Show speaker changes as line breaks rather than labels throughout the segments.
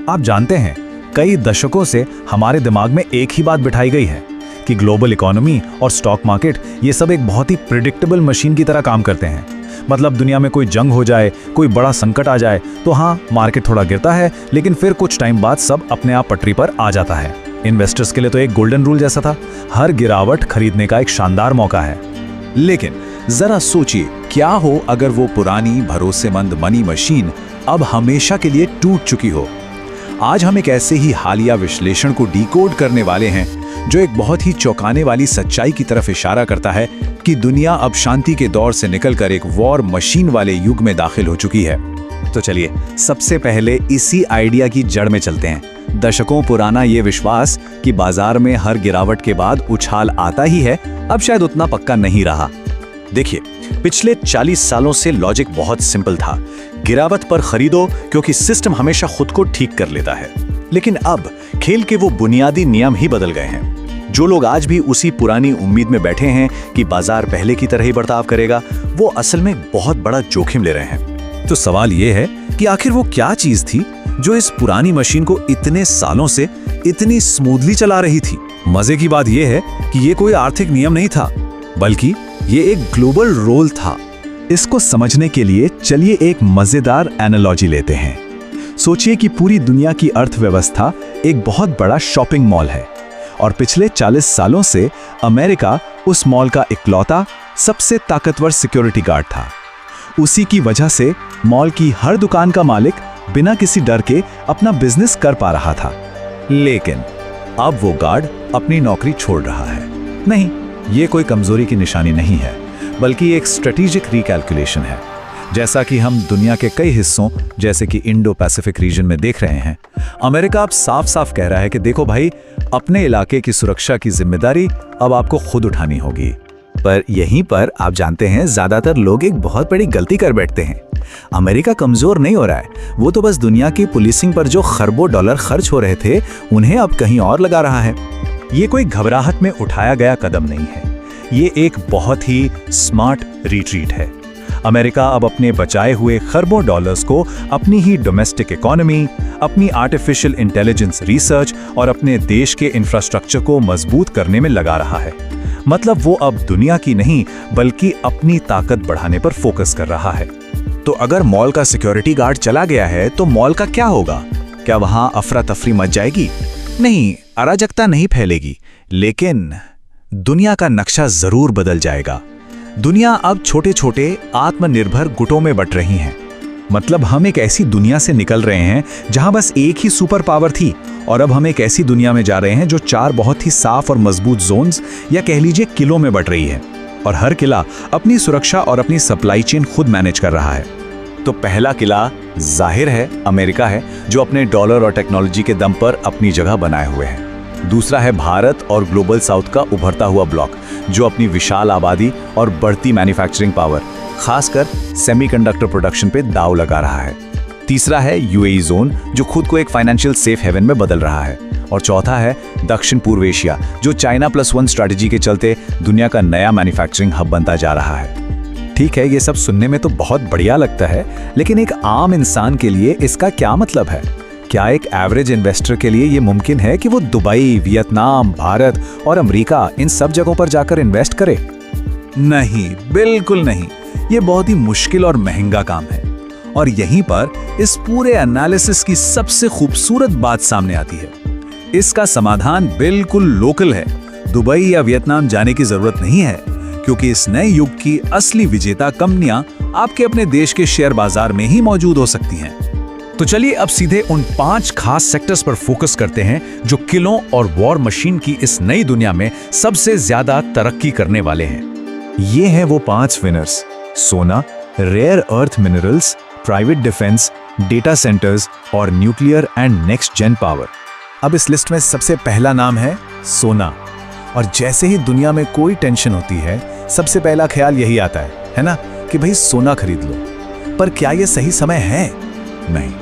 आप जानते हैं, कई दशकों से हमारे दिमाग में एक ही बात बिठाई गई है कि ग्लोबल इकोनॉमी और स्टॉक मार्केट ये सब एक बहुत ही प्रिडिक्टेबल मशीन की तरह काम करते हैं। मतलब दुनिया में कोई जंग हो जाए, कोई बड़ा संकट आ जाए तो हाँ, मार्केट थोड़ा गिरता है, लेकिन फिर कुछ टाइम बाद सब अपने आप पटरी पर आ जाता है। इन्वेस्टर्स के लिए तो एक गोल्डन रूल जैसा था, हर गिरावट खरीदने का एक शानदार मौका है।
लेकिन जरा सोचिए, क्या हो अगर वो पुरानी भरोसेमंद मनी मशीन अब हमेशा के लिए टूट चुकी हो। आज हम एक ऐसे ही हालिया विश्लेषण को डिकोड करने वाले हैं जो एक बहुत ही चौंकाने वाली सच्चाई की तरफ इशारा करता है कि दुनिया अब शांति के दौर से निकलकर एक वॉर मशीन वाले युग में दाखिल हो चुकी है।
तो चलिए सबसे पहले इसी आइडिया की जड़ में चलते हैं।
दशकों पुराना ये विश्वास कि बाजार में हर गिरावट के बाद उछाल आता ही है, अब शायद उतना पक्का नहीं रहा। देखिए, पिछले 40 सालों से लॉजिक बहुत सिंपल था, गिरावट पर खरीदो क्योंकि सिस्टम हमेशा खुद को ठीक कर लेता है। लेकिन अब खेल के वो बुनियादी नियम ही बदल गए हैं। जो लोग आज भी उसी पुरानी उम्मीद में बैठे हैं कि बाजार पहले की तरह ही बर्ताव करेगा, वो असल में बहुत बड़ा जोखिम ले रहे हैं।
तो सवाल ये है कि आखिर वो क्या चीज थी जो इस पुरानी मशीन को इतने सालों से इतनी स्मूथली चला रही थी। मजे की बात यह है कि ये कोई आर्थिक नियम नहीं था, बल्कि ये एक ग्लोबल रोल था। इसको समझने के लिए चलिए एक मजेदार एनालॉजी लेते हैं। सोचिए कि पूरी दुनिया की अर्थव्यवस्था एक बहुत बड़ा शॉपिंग मॉल है और पिछले 40 सालों से अमेरिका उस मॉल का इकलौता सबसे ताकतवर सिक्योरिटी गार्ड था। उसी की वजह से मॉल की हर दुकान का मालिक बिना किसी डर के अपना बिजनेस कर पा रहा था।
लेकिन अब वो गार्ड अपनी नौकरी छोड़ रहा है।
नहीं, ये कोई कमजोरी की निशानी नहीं है, बल्कि एक स्ट्रेटेजिक रिकैल्कुलेशन है। जैसा कि हम दुनिया के कई हिस्सों जैसे कि इंडो पैसिफिक रीजन में देख रहे हैं, अमेरिका अब साफ साफ कह रहा है कि देखो भाई, अपने इलाके की सुरक्षा की जिम्मेदारी अब आपको खुद उठानी होगी।
पर यहीं पर आप जानते हैं, ज्यादातर लोग एक बहुत बड़ी गलती कर बैठते हैं। अमेरिका कमजोर नहीं हो रहा है, वो तो बस दुनिया की पुलिसिंग पर जो खरबों डॉलर खर्च हो रहे थे उन्हें अब कहीं और लगा रहा है।
ये कोई घबराहट में उठाया गया कदम नहीं है, ये एक बहुत ही स्मार्ट रिट्रीट है। अमेरिका अब अपने बचाए हुए खरबों डॉलर्स को अपनी ही डोमेस्टिक इकोनॉमी, अपनी आर्टिफिशियल इंटेलिजेंस रिसर्च और अपने देश के इंफ्रास्ट्रक्चर को मजबूत करने में लगा रहा है। मतलब वो अब दुनिया की नहीं बल्कि अपनी ताकत बढ़ाने पर फोकस कर रहा है।
तो अगर मॉल का सिक्योरिटी गार्ड चला गया है तो मॉल का क्या होगा? क्या वहां अफरा तफरी मच जाएगी? नहीं, अराजकता नहीं फैलेगी, लेकिन दुनिया का नक्शा जरूर बदल जाएगा। दुनिया अब छोटे छोटे आत्मनिर्भर गुटों में बंट रही है।
मतलब हम एक ऐसी दुनिया से निकल रहे हैं जहां बस एक ही सुपर पावर थी, और अब हम एक ऐसी दुनिया में जा रहे हैं जो 4 बहुत ही साफ और मजबूत जोन्स या कह लीजिए किलों में बंट रही है, और हर किला अपनी सुरक्षा और अपनी सप्लाई चेन खुद मैनेज कर रहा है।
तो पहला किला जाहिर है अमेरिका है, जो अपने डॉलर और टेक्नोलॉजी के दम पर अपनी जगह बनाए हुए है। दूसरा है भारत और ग्लोबल साउथ का उभरता हुआ ब्लॉक, जो अपनी विशाल आबादी और बढ़ती मैन्युफैक्चरिंग पावर, खासकर सेमीकंडक्टर प्रोडक्शन पे दांव लगा रहा है। तीसरा है यूएई जोन, जो खुद को एक फाइनेंशियल सेफ हेवन में बदल रहा है। और चौथा है दक्षिण पूर्व एशिया, जो चाइना +1 स्ट्रैटेजी के चलते दुनिया का नया मैन्युफैक्चरिंग हब बनता जा रहा है।
ठीक है, ये सब सुनने में तो बहुत बढ़िया लगता है, लेकिन एक आम इंसान के लिए इसका क्या मतलब है? क्या एक एवरेज इन्वेस्टर के लिए ये मुमकिन है कि वो दुबई, वियतनाम, भारत और अमेरिका इन सब जगहों पर जाकर इन्वेस्ट करे?
नहीं, बिल्कुल नहीं। ये बहुत ही मुश्किल और महंगा काम है। और यहीं पर इस पूरे एनालिसिस की सबसे खूबसूरत बात सामने आती है। इसका समाधान बिल्कुल लोकल है। दुबई या वियतनाम जाने की जरूरत नहीं है, क्योंकि इस नए युग की असली विजेता कंपनियां आपके अपने देश के शेयर बाजार में ही मौजूद हो सकती हैं।
तो चलिए अब सीधे उन 5 खास सेक्टर्स पर फोकस करते हैं जो किलों और वॉर मशीन की इस नई दुनिया में सबसे ज्यादा तरक्की करने वाले हैं।
ये हैं वो 5 विनर्स: सोना, rare earth minerals, private defence, data centres और nuclear and next gen power. अब इस लिस्ट में सबसे पहला नाम है सोना। और जैसे ही दुनिया में कोई टेंशन होती है, सबसे पहला ख्याल यही आता है ना, कि भाई सोना खरीद लो। पर क्या ये सही समय है? नहीं,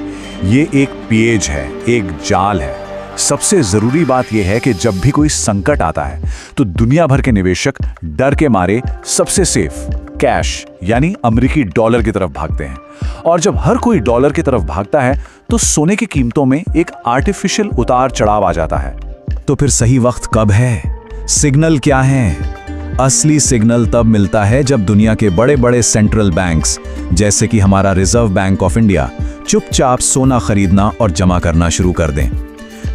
ये एक पेज है, एक जाल है। सबसे जरूरी बात यह है कि जब भी कोई संकट आता है तो दुनिया भर के निवेशक डर के मारे सबसे सेफ कैश यानी अमेरिकी डॉलर की तरफ भागते हैं। और जब हर कोई डॉलर की तरफ भागता है तो सोने की कीमतों में एक आर्टिफिशियल उतार चढ़ाव आ जाता है।
तो फिर सही वक्त कब है? सिग्नल क्या है? असली सिग्नल तब मिलता है जब दुनिया के बड़े बड़े सेंट्रल बैंक्स जैसे कि हमारा रिजर्व बैंक ऑफ इंडिया चुपचाप सोना खरीदना और जमा करना शुरू कर दें।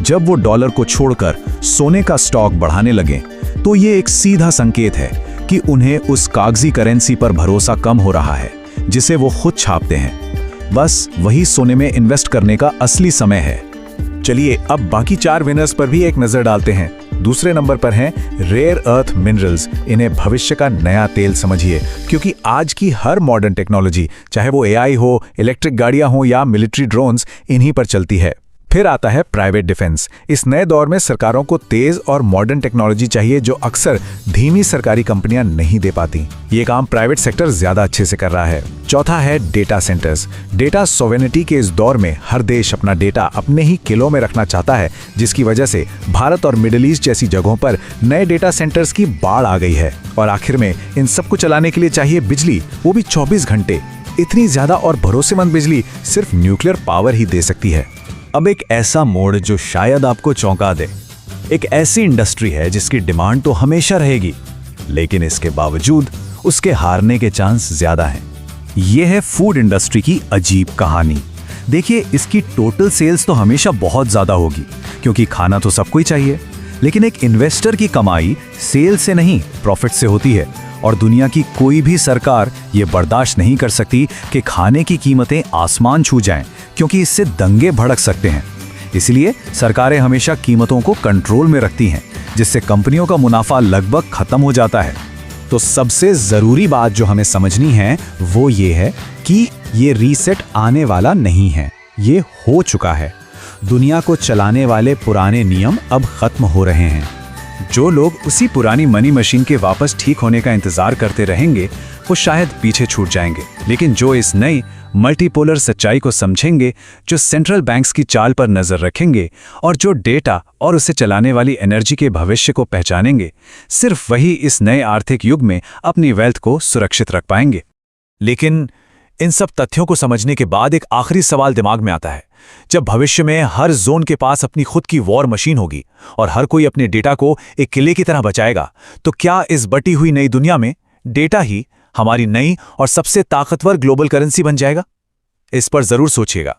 जब वो डॉलर को छोड़कर सोने का स्टॉक बढ़ाने लगे तो ये एक सीधा संकेत है कि उन्हें उस कागजी करेंसी पर भरोसा कम हो रहा है जिसे वो खुद छापते हैं। बस वही सोने में इन्वेस्ट करने का असली समय है।
चलिए अब बाकी 4 विनर्स पर भी एक नजर डालते हैं। दूसरे नंबर पर हैं रेयर अर्थ मिनरल्स। इन्हें भविष्य का नया तेल समझिए, क्योंकि आज की हर मॉडर्न टेक्नोलॉजी, चाहे वो एआई हो, इलेक्ट्रिक गाड़ियां हो या मिलिट्री ड्रोन्स, इन्हीं पर चलती है। फिर आता है प्राइवेट डिफेंस। इस नए दौर में सरकारों को तेज और मॉडर्न टेक्नोलॉजी चाहिए जो अक्सर धीमी सरकारी कंपनियां नहीं दे पाती। ये काम प्राइवेट सेक्टर ज्यादा अच्छे से कर रहा है। चौथा है डेटा सेंटर्स। डेटा सोवेनिटी के इस दौर में हर देश अपना डेटा अपने ही किलों में रखना चाहता है, जिसकी वजह से भारत और मिडिल ईस्ट जैसी जगहों पर नए डेटा सेंटर्स की बाढ़ आ गई है। और आखिर में इन सबको चलाने के लिए चाहिए बिजली, वो भी 24 घंटे। इतनी ज्यादा और भरोसेमंद बिजली सिर्फ न्यूक्लियर पावर ही दे सकती है।
अब एक ऐसा मोड़ जो शायद आपको चौंका दे। एक ऐसी इंडस्ट्री है जिसकी डिमांड तो हमेशा रहेगी, लेकिन इसके बावजूद उसके हारने के चांस ज्यादा हैं। यह है फूड इंडस्ट्री की अजीब कहानी। देखिए, इसकी टोटल सेल्स तो हमेशा बहुत ज्यादा होगी, क्योंकि खाना तो सबको ही चाहिए, लेकिन एक इन्वेस्टर की कमाई सेल से नहीं, प्रॉफिट से होती है। और दुनिया की कोई भी सरकार ये बर्दाश्त नहीं कर सकती कि खाने की कीमतें आसमान छू जाएं, क्योंकि इससे दंगे भड़क सकते हैं। इसलिए सरकारें हमेशा कीमतों को कंट्रोल में रखती हैं, जिससे कंपनियों का मुनाफा लगभग खत्म हो जाता है। तो सबसे जरूरी बात जो हमें समझनी है वो ये है कि ये रीसेट आने वाला नहीं है, ये हो चुका है। दुनिया को चलाने वाले पुराने नियम अब खत्म हो रहे हैं। जो लोग उसी पुरानी मनी मशीन के वापस ठीक होने का इंतजार करते रहेंगे वो शायद पीछे छूट जाएंगे, लेकिन जो इस नई मल्टीपोलर सच्चाई को समझेंगे, जो सेंट्रल बैंक्स की चाल पर नजर रखेंगे और जो डेटा और उसे चलाने वाली एनर्जी के भविष्य को पहचानेंगे, सिर्फ वही इस नए आर्थिक युग में अपनी वेल्थ को सुरक्षित रख पाएंगे।
लेकिन इन सब तथ्यों को समझने के बाद एक आखिरी सवाल दिमाग में आता है। जब भविष्य में हर जोन के पास अपनी खुद की वॉर मशीन होगी और हर कोई अपने डेटा को एक किले की तरह बचाएगा, तो क्या इस बटी हुई नई दुनिया में डेटा ही हमारी नई और सबसे ताकतवर ग्लोबल करेंसी बन जाएगा? इस पर जरूर सोचिएगा।